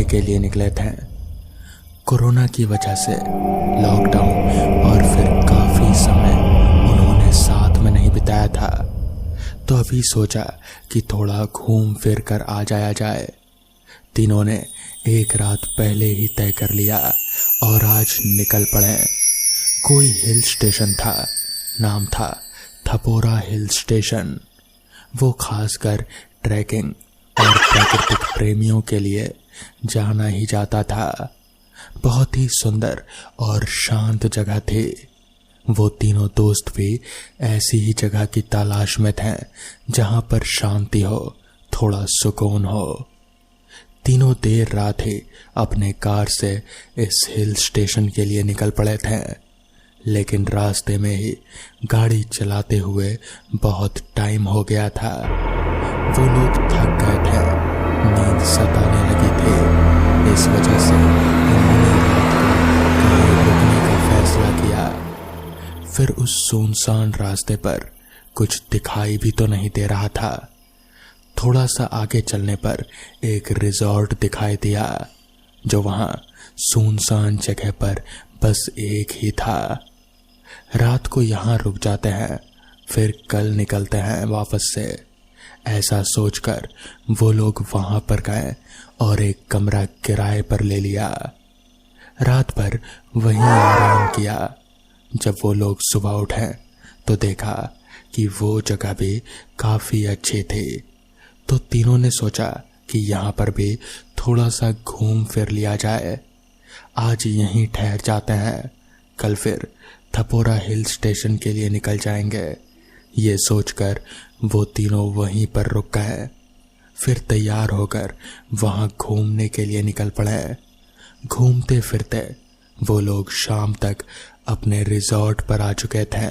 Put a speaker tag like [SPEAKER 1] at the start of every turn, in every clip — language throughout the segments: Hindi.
[SPEAKER 1] के लिए निकले थे। कोरोना की वजह से लॉकडाउन और फिर काफी समय उन्होंने साथ में नहीं बिताया था, तो अभी सोचा कि थोड़ा घूम फिर कर आ जाया जाए। तीनों ने एक रात पहले ही तय कर लिया और आज निकल पड़े। कोई हिल स्टेशन था, नाम था थपोरा हिल स्टेशन। वो खासकर ट्रैकिंग और प्राकृतिक प्रेमियों के लिए जाना ही जाता था। बहुत ही सुंदर और शांत जगह थी। वो तीनों दोस्त भी ऐसी ही जगह की तलाश में थे जहां पर शांति हो, थोड़ा सुकून हो। तीनों देर रात ही अपने कार से इस हिल स्टेशन के लिए निकल पड़े थे, लेकिन रास्ते में ही गाड़ी चलाते हुए बहुत टाइम हो गया था। वो लोग थक गए थे, नींद सताने लगी थी। इस वजह से उन्होंने रात को कहीं रुकने का फैसला किया। फिर उस सुनसान रास्ते पर कुछ दिखाई भी तो नहीं दे रहा था। थोड़ा सा आगे चलने पर एक रिजॉर्ट दिखाई दिया, जो वहां सुनसान जगह पर बस एक ही था। रात को यहां रुक जाते हैं, फिर कल निकलते हैं वापस से। ऐसा सोचकर वो लोग वहां पर गए और एक कमरा किराए पर ले लिया। रात भर वहीं आराम किया। जब वो लोग सुबह उठे तो देखा कि वो जगह भी काफी अच्छी थी। तो तीनों ने सोचा कि यहाँ पर भी थोड़ा सा घूम फिर लिया जाए। आज यहीं ठहर जाते हैं, कल फिर थपोरा हिल स्टेशन के लिए निकल जाएंगे। ये सोचकर वो तीनों वहीं पर रुक गए। फिर तैयार होकर वहां घूमने के लिए निकल पड़े। घूमते फिरते वो लोग शाम तक अपने रिजॉर्ट पर आ चुके थे।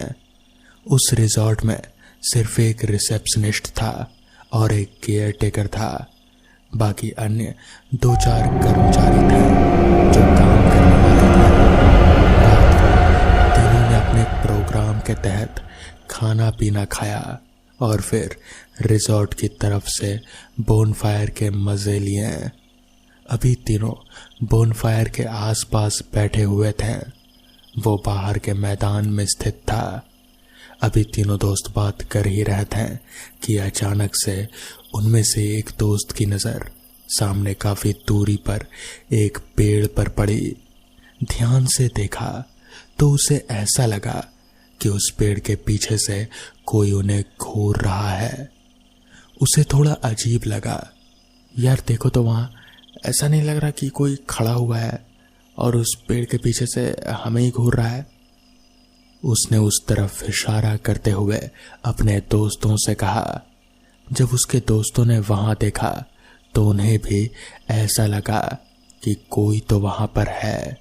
[SPEAKER 1] उस रिजॉर्ट में सिर्फ एक रिसेप्शनिस्ट था और एक केयर टेकर था। बाकी अन्य 2-4 कर्मचारी थे जो काम करने वाले थे। रात को तीनों ने अपने प्रोग्राम के तहत खाना पीना खाया और फिर रिजॉर्ट की तरफ से बोनफायर के मजे लिए। अभी तीनों बोनफायर के आसपास बैठे हुए थे। वो बाहर के मैदान में स्थित था। अभी तीनों दोस्त बात कर ही रहे थे कि अचानक से उनमें से एक दोस्त की नजर सामने काफी दूरी पर एक पेड़ पर पड़ी। ध्यान से देखा तो उसे ऐसा लगा कि उस पेड़ के पीछे से कोई उन्हें घूर रहा है। उसे थोड़ा अजीब लगा। यार देखो तो वहां ऐसा नहीं लग रहा कि कोई खड़ा हुआ है और उस पेड़ के पीछे से हमें ही घूर रहा है। उसने उस तरफ इशारा करते हुए अपने दोस्तों से कहा। जब उसके दोस्तों ने वहां देखा तो उन्हें भी ऐसा लगा कि कोई तो वहां पर है।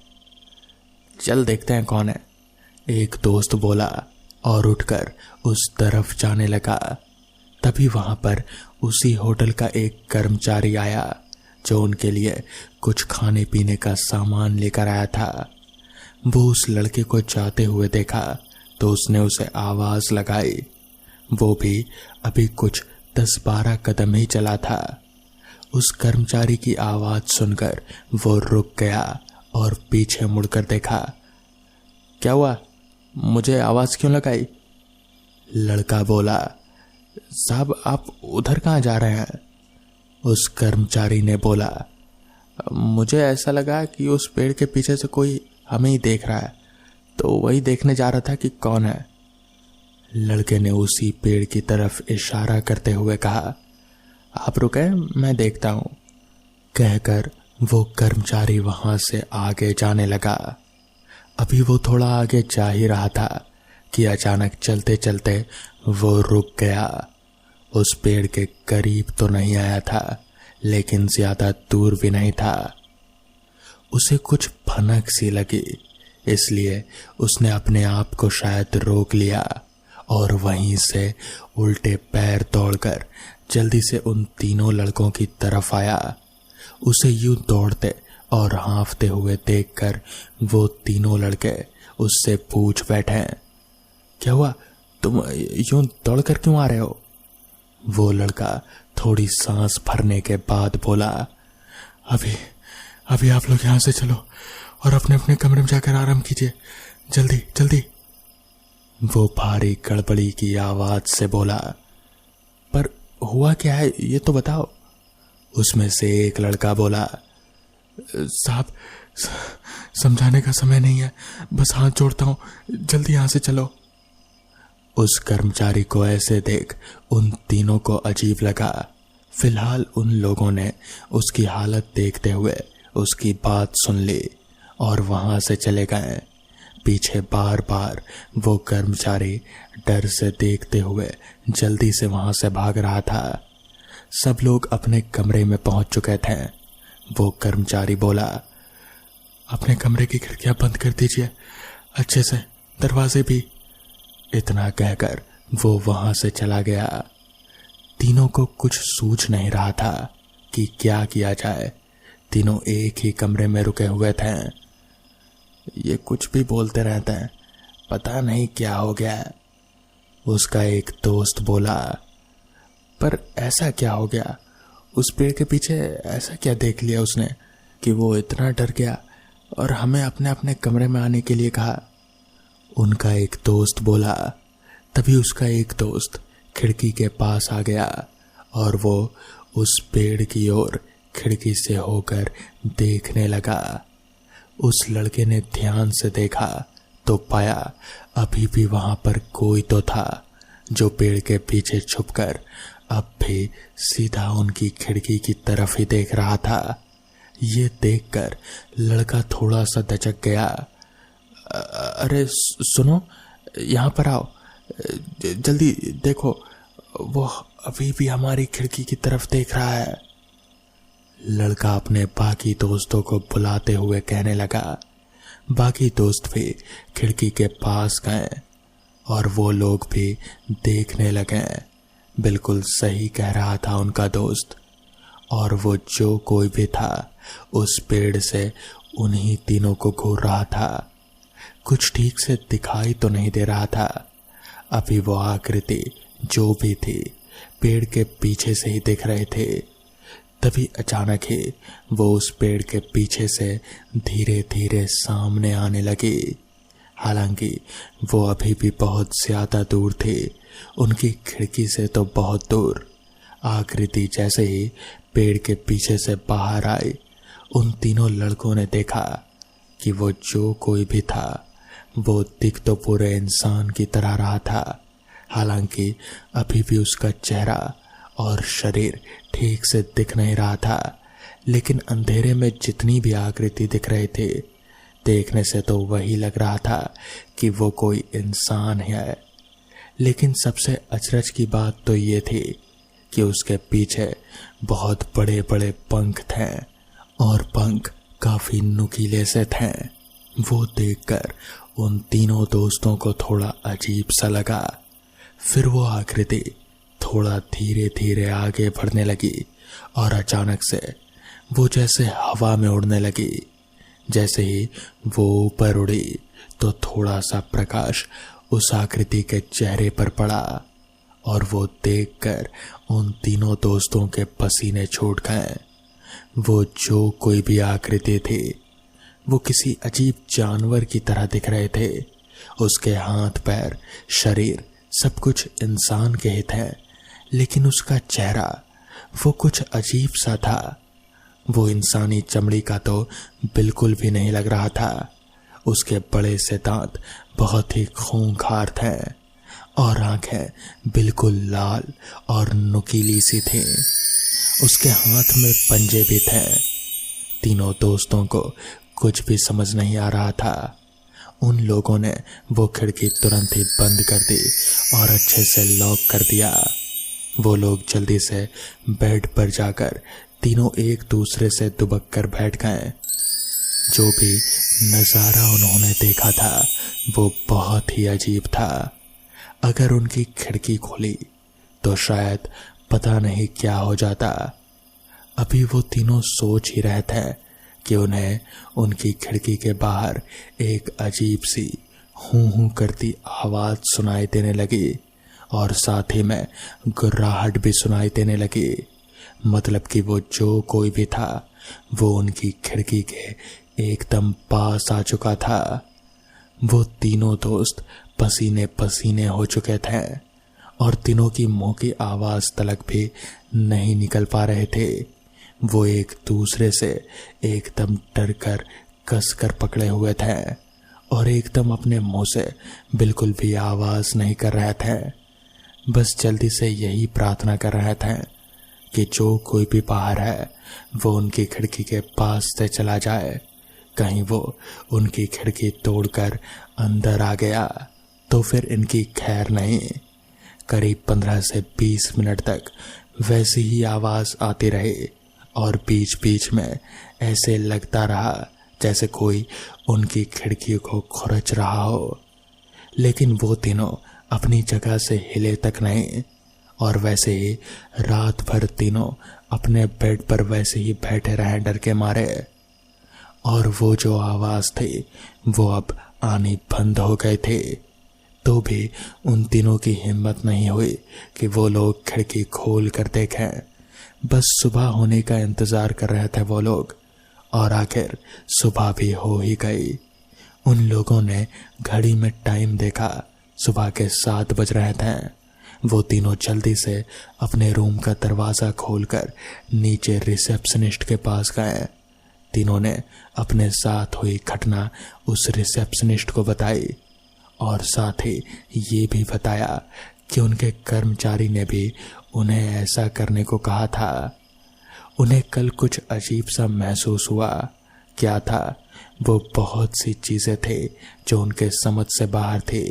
[SPEAKER 1] चल देखते हैं कौन है, एक दोस्त बोला और उठकर उस तरफ जाने लगा। तभी वहां पर उसी होटल का एक कर्मचारी आया जो उनके लिए कुछ खाने पीने का सामान लेकर आया था। वो उस लड़के को जाते हुए देखा तो उसने उसे आवाज लगाई। वो भी अभी कुछ 10-12 कदम ही चला था। उस कर्मचारी की आवाज सुनकर वो रुक गया और पीछे मुड़कर देखा। क्या हुआ, मुझे आवाज क्यों लगाई? लड़का बोला, साहब आप उधर कहाँ जा रहे हैं? उस कर्मचारी ने बोला, मुझे ऐसा लगा कि उस पेड़ के पीछे से कोई हमें ही देख रहा है, तो वही देखने जा रहा था कि कौन है। लड़के ने उसी पेड़ की तरफ इशारा करते हुए कहा, आप रुके, मैं देखता हूं। कहकर वो कर्मचारी वहां से आगे जाने लगा। अभी वो थोड़ा आगे जा ही रहा था कि अचानक चलते चलते वो रुक गया। उस पेड़ के करीब तो नहीं आया था, लेकिन ज्यादा दूर भी नहीं था। उसे कुछ भनक सी लगी, इसलिए उसने अपने आप को शायद रोक लिया और वहीं से उल्टे पैर दौड़कर जल्दी से उन तीनों लड़कों की तरफ आया। उसे यूं दौड़ते और हांफते हुए देखकर वो तीनों लड़के उससे पूछ बैठे, क्या हुआ, तुम यूं दौड़कर क्यों आ रहे हो? वो लड़का थोड़ी सांस भरने के बाद बोला, अभी आप लोग यहाँ से चलो और अपने अपने कमरे में जाकर आराम कीजिए, जल्दी जल्दी। वो भारी गड़बड़ी की आवाज से बोला। पर हुआ क्या है ये तो बताओ, उसमें से एक लड़का बोला। साहब, समझाने का समय नहीं है, बस हाथ जोड़ता हूं, जल्दी यहां से चलो। उस कर्मचारी को ऐसे देख उन तीनों को अजीब लगा। फिलहाल उन लोगों ने उसकी हालत देखते हुए उसकी बात सुन ली और वहां से चले गए। पीछे बार बार वो कर्मचारी डर से देखते हुए जल्दी से वहां से भाग रहा था। सब लोग अपने कमरे में पहुंच चुके थे। वो कर्मचारी बोला, अपने कमरे की खिड़कियां बंद कर दीजिए अच्छे से, दरवाजे भी। इतना कहकर वो वहां से चला गया। तीनों को कुछ सूझ नहीं रहा था कि क्या किया जाए। तीनों एक ही कमरे में रुके हुए थे। ये कुछ भी बोलते रहते हैं, पता नहीं क्या हो गया, उसका एक दोस्त बोला। पर ऐसा क्या हो गया? उस पेड़ के पीछे ऐसा क्या देख लिया उसने कि वो इतना डर गया और हमें अपने अपने कमरे में आने के लिए कहा? उनका एक दोस्त बोला। तभी उसका एक दोस्त खिड़की के पास आ गया और वो उस पेड़ की ओर खिड़की से होकर देखने लगा। उस लड़के ने ध्यान से देखा तो पाया अभी भी वहां पर कोई तो था जो पेड़ के पीछे छुपकर अब भी सीधा उनकी खिड़की की तरफ ही देख रहा था। ये देखकर लड़का थोड़ा सा दचक गया। अरे सुनो, यहाँ पर आओ, जल्दी देखो, वो अभी भी हमारी खिड़की की तरफ देख रहा है। लड़का अपने बाकी दोस्तों को बुलाते हुए कहने लगा। बाकी दोस्त भी खिड़की के पास गए और वो लोग भी देखने लगे। बिल्कुल सही कह रहा था उनका दोस्त, और वो जो कोई भी था उस पेड़ से उन्हीं तीनों को घूर रहा था। कुछ ठीक से दिखाई तो नहीं दे रहा था। अभी वो आकृति जो भी थी पेड़ के पीछे से ही दिख रहे थे। तभी अचानक ही वो उस पेड़ के पीछे से धीरे धीरे सामने आने लगी। हालांकि वो अभी भी बहुत ज्यादा दूर थी, उनकी खिड़की से तो बहुत दूर। आकृति जैसे ही पेड़ के पीछे से बाहर आई, उन तीनों लड़कों ने देखा कि वो जो कोई भी था वो दिख तो पूरे इंसान की तरह रहा था। हालांकि अभी भी उसका चेहरा और शरीर ठीक से दिख नहीं रहा था, लेकिन अंधेरे में जितनी भी आकृति दिख रही थी, देखने से तो वही लग रहा था कि वो कोई इंसान है। लेकिन सबसे अचरज की बात तो ये थी कि उसके पीछे बहुत बड़े बड़े पंख थे और पंख काफी नुकीले से थे। वो देखकर उन तीनों दोस्तों को थोड़ा अजीब सा लगा। फिर वो आकृति थोड़ा धीरे धीरे आगे बढ़ने लगी और अचानक से वो जैसे हवा में उड़ने लगी। जैसे ही वो ऊपर उड़ी तो थोड़ा सा प्रकाश उस आकृति के चेहरे पर पड़ा और वो देखकर उन तीनों दोस्तों के पसीने छूट गए। वो जो कोई भी आकृति थी वो किसी अजीब जानवर की तरह दिख रहे थे। उसके हाथ पैर शरीर सब कुछ इंसान के ही थे, लेकिन उसका चेहरा वो कुछ अजीब सा था। वो इंसानी चमड़ी का तो बिल्कुल भी नहीं लग रहा था। उसके बड़े से दांत बहुत ही खूंखार थे और आंखें बिल्कुल लाल और नुकीली सी थीं। उसके हाथ में पंजे भी थे। तीनों दोस्तों को कुछ भी समझ नहीं आ रहा था। उन लोगों ने वो खिड़की तुरंत ही बंद कर दी और अच्छे से लॉक कर दिया। वो लोग जल्दी से बेड पर जाकर तीनों एक दूसरे से दुबक कर बैठ गए। जो भी नजारा उन्होंने देखा था वो बहुत ही अजीब था। अगर उनकी खिड़की खुली तो शायद पता नहीं क्या हो जाता। अभी वो तीनों सोच ही रहे थे कि उन्हें उनकी खिड़की के बाहर एक अजीब सी हूं हूं करती आवाज सुनाई देने लगी और साथ ही में गुर्राहट भी सुनाई देने लगी। मतलब कि वो जो कोई भी था वो उनकी खिड़की के एकदम पास आ चुका था। वो तीनों दोस्त पसीने पसीने हो चुके थे और तीनों की मुंह की आवाज तलक भी नहीं निकल पा रहे थे। वो एक दूसरे से एकदम डर कर कस कर पकड़े हुए थे और एकदम अपने मुंह से बिल्कुल भी आवाज नहीं कर रहे थे। बस जल्दी से यही प्रार्थना कर रहे थे कि जो कोई भी बाहर है वो उनकी खिड़की के पास से चला जाए। कहीं वो उनकी खिड़की तोड़कर अंदर आ गया तो फिर इनकी खैर नहीं। करीब 15 से 20 मिनट तक वैसी ही आवाज आती रही और बीच बीच में ऐसे लगता रहा जैसे कोई उनकी खिड़की को खुरच रहा हो, लेकिन वो तीनों अपनी जगह से हिले तक नहीं। और वैसे ही रात भर तीनों अपने बेड पर वैसे ही बैठे रहे डर के मारे। और वो जो आवाज थी वो अब आनी बंद हो गई थी, तो भी उन तीनों की हिम्मत नहीं हुई कि वो लोग खिड़की खोल कर देखें। बस सुबह होने का इंतजार कर रहे थे वो लोग, और आखिर सुबह भी हो ही गई। उन लोगों ने घड़ी में टाइम देखा, सुबह के 7 बज रहे थे। वो तीनों जल्दी से अपने रूम का दरवाजा खोलकर नीचे रिसेप्शनिस्ट के पास गए। तीनों ने अपने साथ हुई घटना उस रिसेप्शनिस्ट को बताई और साथ ही ये भी बताया कि उनके कर्मचारी ने भी उन्हें ऐसा करने को कहा था। उन्हें कल कुछ अजीब सा महसूस हुआ। क्या था? वो बहुत सी चीजें थी जो उनके समझ से बाहर थी।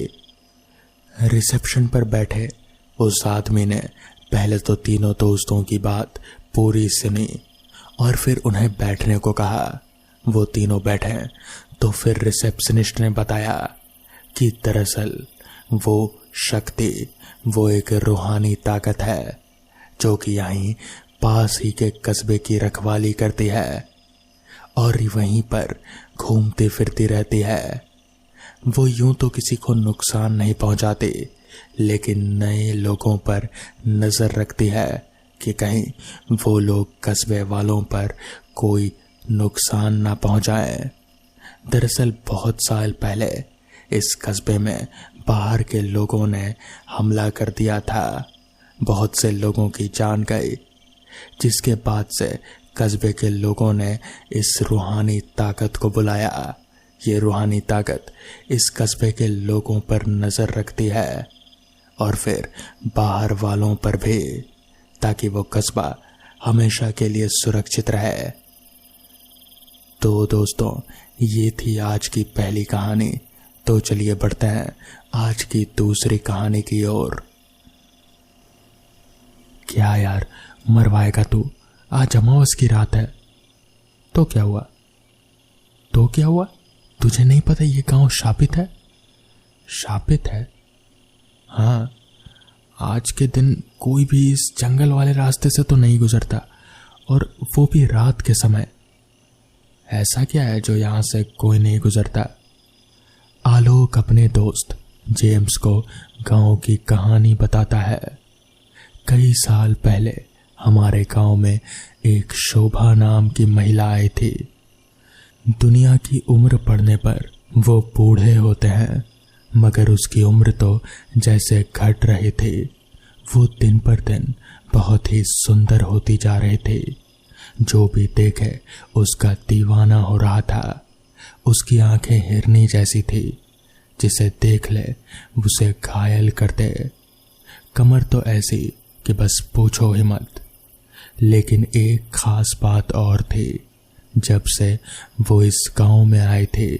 [SPEAKER 1] रिसेप्शन पर बैठे उस आदमी ने पहले तो तीनों दोस्तों की बात पूरी सुनी और फिर उन्हें बैठने को कहा। वो तीनों बैठे तो फिर रिसेप्शनिस्ट ने बताया कि दरअसल वो शक्ति, वो एक रूहानी ताकत है जो कि यहीं पास ही के कस्बे की रखवाली करती है और वहीं पर घूमती फिरती रहती है। वो यूं तो किसी को नुकसान नहीं पहुंचाती, लेकिन नए लोगों पर नजर रखती है कि कहीं वो लोग कस्बे वालों पर कोई नुकसान ना पहुंचाए। दरअसल बहुत साल पहले इस कस्बे में बाहर के लोगों ने हमला कर दिया था। बहुत से लोगों की जान गई, जिसके बाद से कस्बे के लोगों ने इस रूहानी ताकत को बुलाया। ये रूहानी ताकत इस कस्बे के लोगों पर नजर रखती है और फिर बाहर वालों पर भी, ताकि वो कस्बा हमेशा के लिए सुरक्षित रहे। तो दोस्तों, ये थी आज की पहली कहानी। तो चलिए बढ़ते हैं आज की दूसरी कहानी की ओर। क्या यार, मरवाएगा तू? आज अमावस की रात है। तो क्या हुआ? तुझे नहीं पता ये गांव शापित है? शापित है? हाँ, आज के दिन कोई भी इस जंगल वाले रास्ते से तो नहीं गुजरता, और वो भी रात के समय। ऐसा क्या है जो यहां से कोई नहीं गुजरता? आलोक अपने दोस्त जेम्स को गांव की कहानी बताता है। कई साल पहले हमारे गांव में एक शोभा नाम की महिला आई थी। दुनिया की उम्र पड़ने पर वो बूढ़े होते हैं, मगर उसकी उम्र तो जैसे घट रही थी। वो दिन पर दिन बहुत ही सुंदर होती जा रही थी। जो भी देखे उसका दीवाना हो रहा था। उसकी आंखें हिरनी जैसी थी, जिसे देख ले उसे घायल कर दे। कमर तो ऐसी कि बस पूछो ही मत। लेकिन एक खास बात और थी। जब से वो इस गांव में आई थी,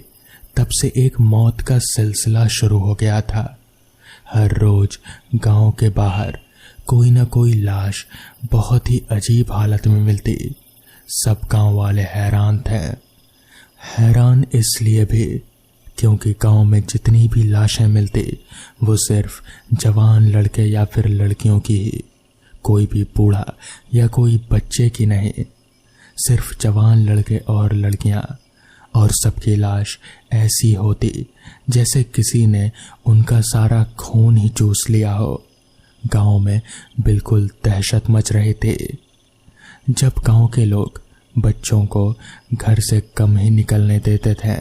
[SPEAKER 1] तब से एक मौत का सिलसिला शुरू हो गया था। हर रोज गांव के बाहर कोई ना कोई लाश बहुत ही अजीब हालत में मिलती। सब गांव वाले हैरान थे। हैरान इसलिए भी क्योंकि गांव में जितनी भी लाशें मिलती वो सिर्फ जवान लड़के या फिर लड़कियों की ही, कोई भी बूढ़ा या कोई बच्चे की नहीं। सिर्फ जवान लड़के और लड़कियां, और सबकी लाश ऐसी होती जैसे किसी ने उनका सारा खून ही चूस लिया हो। गांव में बिल्कुल दहशत मच रही थी। जब गांव के लोग बच्चों को घर से कम ही निकलने देते थे।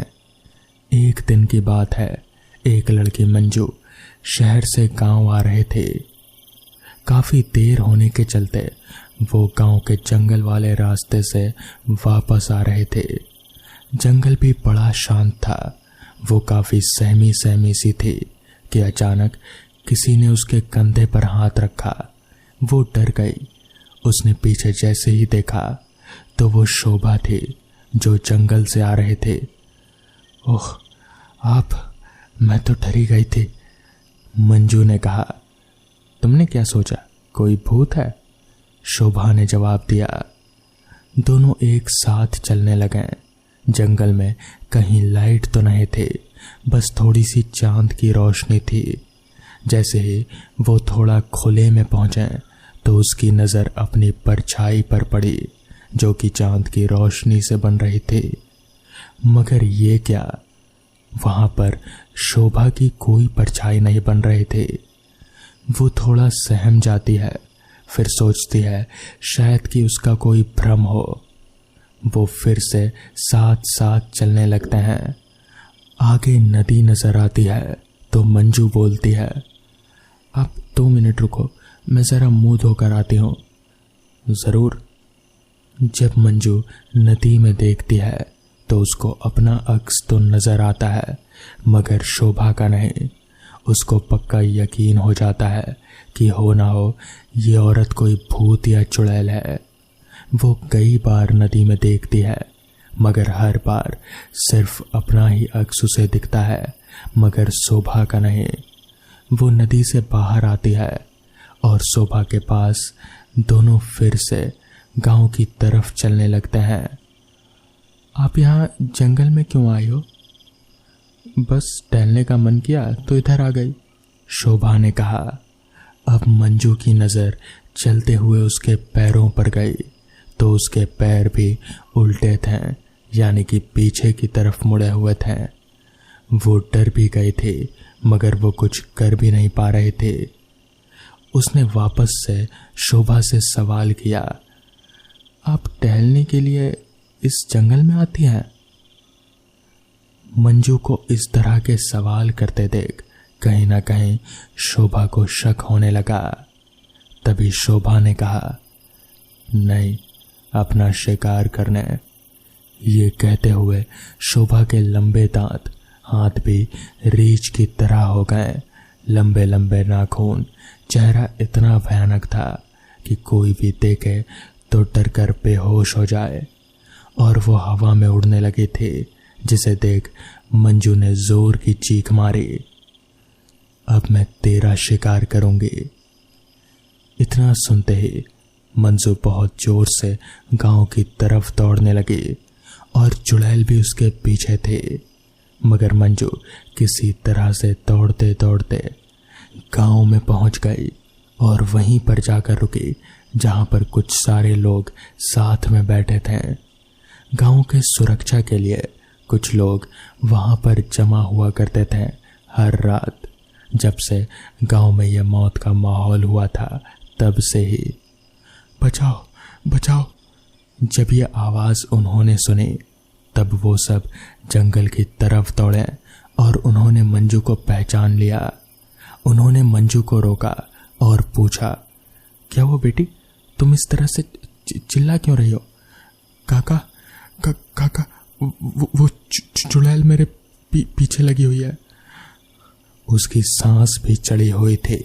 [SPEAKER 1] एक दिन की बात है, एक लड़की मंजू शहर से गांव आ रहे थे। काफी देर होने के चलते वो गांव के जंगल वाले रास्ते से वापस आ रहे थे। जंगल भी बड़ा शांत था। वो काफी सहमी सहमी सी थी कि अचानक किसी ने उसके कंधे पर हाथ रखा। वो डर गई। उसने पीछे जैसे ही देखा तो वो शोभा थी जो जंगल से आ रहे थे। ओह आप, मैं तो डरी गई थी, मंजू ने कहा। तुमने क्या सोचा, कोई भूत है? शोभा ने जवाब दिया। दोनों एक साथ चलने लगे। जंगल में कहीं लाइट तो नहीं थे, बस थोड़ी सी चांद की रोशनी थी। जैसे ही वो थोड़ा खुले में पहुंचे तो उसकी नज़र अपनी परछाई पर पड़ी जो कि चांद की रोशनी से बन रही थी। मगर ये क्या, वहां पर शोभा की कोई परछाई नहीं बन रही थी। वो थोड़ा सहम जाती है, फिर सोचती है शायद कि उसका कोई भ्रम हो। वो फिर से साथ साथ चलने लगते हैं। आगे नदी नजर आती है तो मंजू बोलती है, आप 2 मिनट रुको, मैं ज़रा मुंह धोकर आती हूँ। ज़रूर। जब मंजू नदी में देखती है तो उसको अपना अक्स तो नजर आता है मगर शोभा का नहीं। उसको पक्का यकीन हो जाता है कि हो ना हो ये औरत कोई भूत या चुड़ैल है। वो कई बार नदी में देखती है मगर हर बार सिर्फ अपना ही अक्स उसे दिखता है मगर शोभा का नहीं। वो नदी से बाहर आती है और शोभा के पास दोनों फिर से गांव की तरफ चलने लगते हैं। आप यहाँ जंगल में क्यों आई हो? बस टहलने का मन किया तो इधर आ गई, शोभा ने कहा। अब मंजू की नज़र चलते हुए उसके पैरों पर गई तो उसके पैर भी उल्टे थे, यानी कि पीछे की तरफ मुड़े हुए थे। वो डर भी गए थे मगर वो कुछ कर भी नहीं पा रहे थे। उसने वापस से शोभा से सवाल किया, आप टहलने के लिए इस जंगल में आती हैं? मंजू को इस तरह के सवाल करते देख कहीं ना कहीं शोभा को शक होने लगा। तभी शोभा ने कहा, नहीं, अपना शिकार करने। ये कहते हुए शोभा के लंबे दांत, हाथ भी रीछ की तरह हो गए, लंबे लंबे नाखून। चेहरा इतना भयानक था कि कोई भी देखे तो डर कर बेहोश हो जाए। और वो हवा में उड़ने लगी थी, जिसे देख मंजू ने जोर की चीख मारी, अब मैं तेरा शिकार करूंगी। इतना सुनते ही मंजू बहुत जोर से गांव की तरफ दौड़ने लगी और चुड़ैल भी उसके पीछे थे। मगर मंजू किसी तरह से दौड़ते दौड़ते गांव में पहुंच गई और वहीं पर जाकर रुकी जहां पर कुछ सारे लोग साथ में बैठे थे। गांव के सुरक्षा के लिए कुछ लोग वहां पर जमा हुआ करते थे हर रात। जब से गांव में यह मौत का माहौल हुआ था तब से ही। बचाओ बचाओ, जब ये आवाज़ उन्होंने सुनी तब वो सब जंगल की तरफ दौड़े और उन्होंने मंजू को पहचान लिया। उन्होंने मंजू को रोका और पूछा, क्या वो बेटी, तुम इस तरह से चिल्ला क्यों रही हो? काका काका, वो चुड़ैल मेरे पीछे लगी हुई है। उसकी सांस भी चढ़ी हुई थी।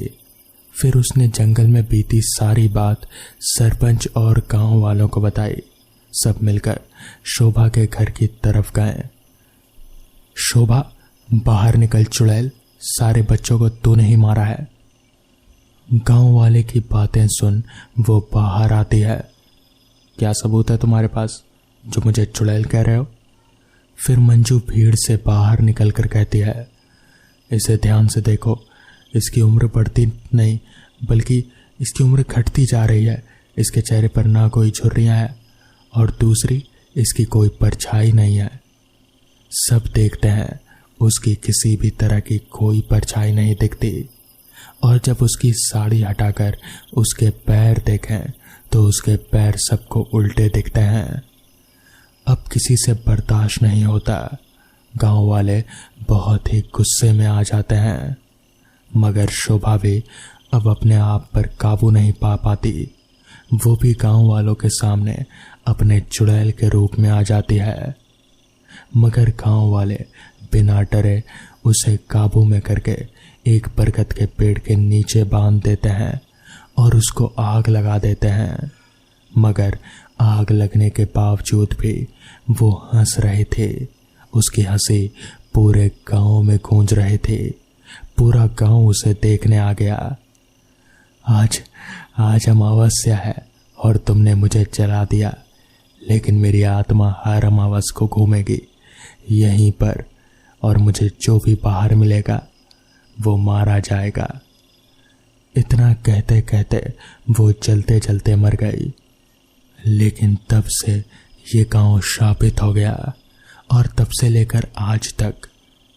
[SPEAKER 1] फिर उसने जंगल में बीती सारी बात सरपंच और गांव वालों को बताई। सब मिलकर शोभा के घर की तरफ गए। शोभा, बाहर निकल चुड़ैल, सारे बच्चों को तूने ही मारा है। गांव वाले की बातें सुन वो बाहर आती है। क्या सबूत है तुम्हारे पास जो मुझे चुड़ैल कह रहे हो? फिर मंजू भीड़ से बाहर निकल कर कहती है, इसे ध्यान से देखो, इसकी उम्र बढ़ती नहीं बल्कि इसकी उम्र घटती जा रही है। इसके चेहरे पर ना कोई झुर्रियां हैं और दूसरी, इसकी कोई परछाई नहीं है। सब देखते हैं, उसकी किसी भी तरह की कोई परछाई नहीं दिखती। और जब उसकी साड़ी हटाकर उसके पैर देखें तो उसके पैर सबको उल्टे दिखते हैं। अब किसी से बर्दाश्त नहीं होता। गांव वाले बहुत ही गुस्से में आ जाते हैं, मगर शोभा भी अब अपने आप पर काबू नहीं पा पाती। वो भी गांव वालों के सामने अपने चुड़ैल के रूप में आ जाती है, मगर गांव वाले बिना डरे उसे काबू में करके एक बरगद के पेड़ के नीचे बांध देते हैं और उसको आग लगा देते हैं। मगर आग लगने के बावजूद भी वो हंस रहे थे। उसकी हंसी पूरे गांव में गूंज रहे थे। पूरा गांव उसे देखने आ गया। आज अमावस्या है और तुमने मुझे जला दिया, लेकिन मेरी आत्मा हर अमावस को घूमेगी यहीं पर, और मुझे जो भी बाहर मिलेगा वो मारा जाएगा। इतना कहते कहते वो जलते जलते मर गई। लेकिन तब से ये गांव शापित हो गया, और तब से लेकर आज तक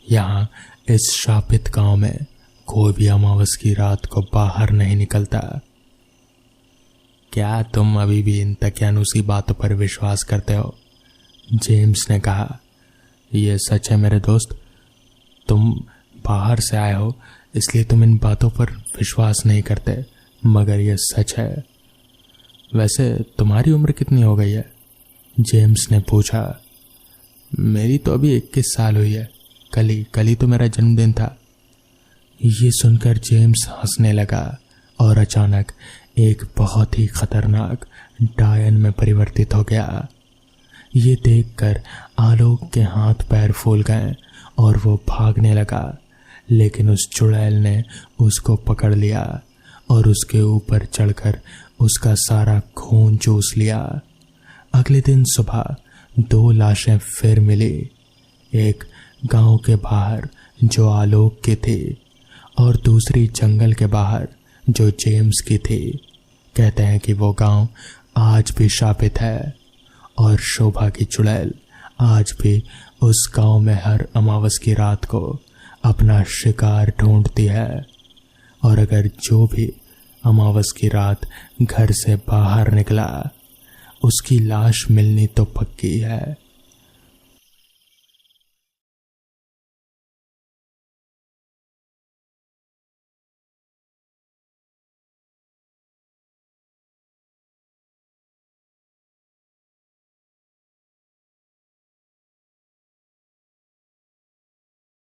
[SPEAKER 1] यहाँ इस शापित गांव में कोई भी अमावस की रात को बाहर नहीं निकलता। क्या तुम अभी भी इन तकियानुसी बातों पर विश्वास करते हो? जेम्स ने कहा। यह सच है मेरे दोस्त, तुम बाहर से आए हो इसलिए तुम इन बातों पर विश्वास नहीं करते, मगर यह सच है। वैसे तुम्हारी उम्र कितनी हो गई है? जेम्स ने पूछा। मेरी तो अभी 21 साल हुई है। कल ही तो मेरा जन्मदिन था। ये सुनकर जेम्स हंसने लगा और अचानक एक बहुत ही खतरनाक डायन में परिवर्तित हो गया। ये देखकर आलोक के हाथ पैर फूल गए और वो भागने लगा, लेकिन उस चुड़ैल ने उसको पकड़ लिया और उसके ऊपर चढ़कर उसका सारा खून चूस लिया। अगले दिन सुबह 2 लाशें फिर मिली, एक गांव के बाहर जो आलोक की थी और दूसरी जंगल के बाहर जो जेम्स की थी। कहते हैं कि वो गांव आज भी शापित है और शोभा की चुड़ैल आज भी उस गांव में हर अमावस की रात को अपना शिकार ढूंढती है, और अगर जो भी अमावस की रात घर से बाहर निकला उसकी लाश मिलनी तो पक्की है।